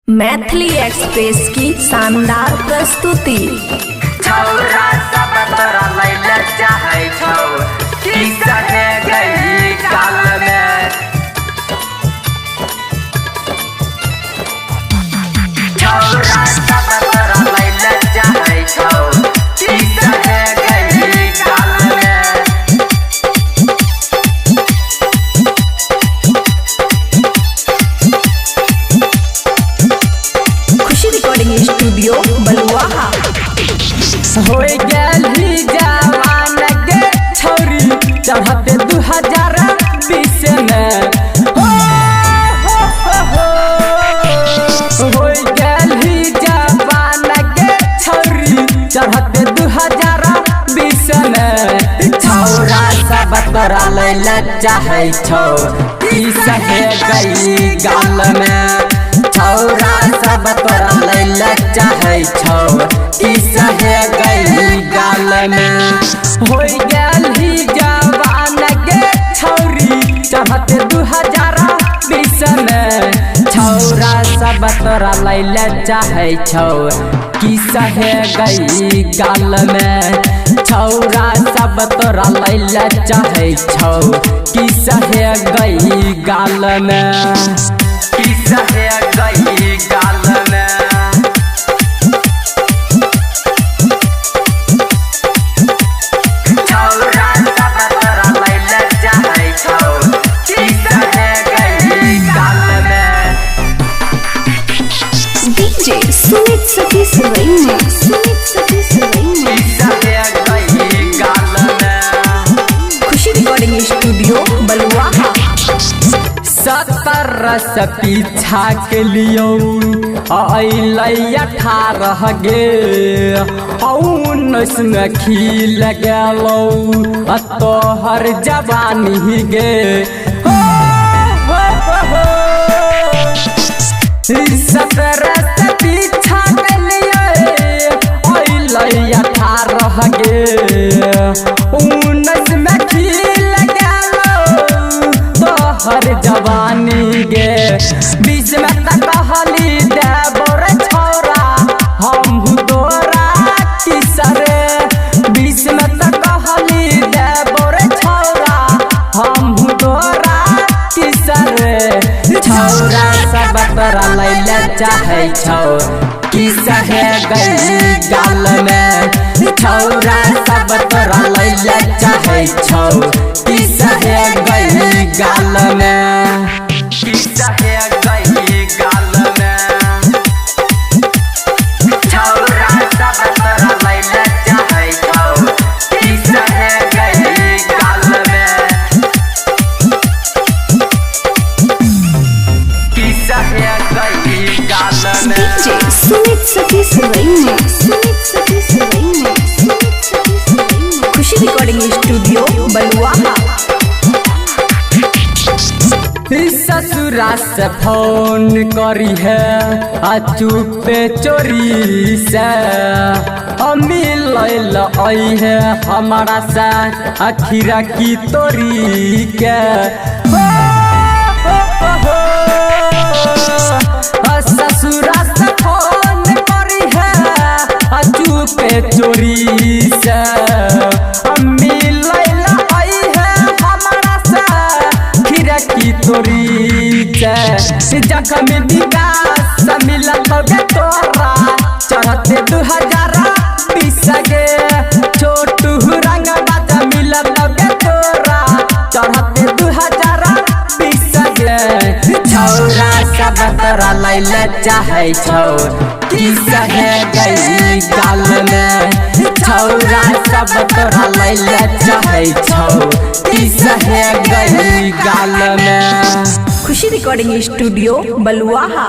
Maithili express की शानदार प्रस्तुति। छौरा सब तोरा लैला चाहे छौ की सहे गई काल में। छौरा सब तोरा लैला चाहे छौ की सहे गई काल में। खुशी रिकॉर्डिंग स्टूडियो बलुआहा। हो गेली जवान गे छौरी चढ़ते 2020 में। हो गेली जवान गे छौरी चढ़ते 2020 में। छौरा सब तोरा लैला चाहे छौ की सहे गई गाल में। छौरा सब तोरा लैला चाहे छौ की सहे गई गाल में। हो गेली जवान गे छौरी चढ़ते 2020 में। छौरा सब तोरा लैला चाहे छौ की सहे गई गाल में। छौरा सब तोरा लैला चाहे छौ की सहे गई गाल में। की सहे गई गाल में। छौरा सब तोरा लैला चाहे छौ की सहे गई गाल में। डीजे सुमित सतीश रैना। की सहे गई गाल में। खुशी रिकॉर्डिंग स्टूडियो बलुआहा। 17 से पीछा के लियो अइलै 18 गे 19 में खिल गेलौ तोहर जवानी गे। 17 से पीछा के लियो अइलै 18 गे 19 में खिल तोहर जवानी गे। 20 में तक कहली देबोर छौरा हम तोरा किसरे। 20 में तक कहली देबोर छौरा हम तोरा किसरे। छौरा सब तोरा लैला चाहे छौ की सहे गई गाल में। छौरा सब तोरा लैला चाहे छौ की सहे गई गाल में। की सहे गई गाल में। छौरा सब तोरा लैला चाहे छौ की सहे गई गाल में। की सहे गई गाल में। डीजे सुमित सतीश रैना। खुशी रिकॉर्डिंग स्टूडियो बलुआहा। ससुरा से फोन करी है चुपे चोरी से मिल आई है हमारा से अखीरा की तोरी के। ससुरा से फोन करी है चुपे चोरी से मिल आई है हमारा से खीरा की तोरी से। जखम विकास मिलल गे तोरा चढ़ते 2020 गे। छोटू रंग बाजा मिलल गे तोरा चढ़ते 2020 गे। छौरा सब तोरा लैला चाहे छौ की सहे गई गाल में। छौरा सब तोरा लैला चाहे छौ की सहे गई गाल में। खुशी रिकॉर्डिंग स्टूडियो बलुआहा।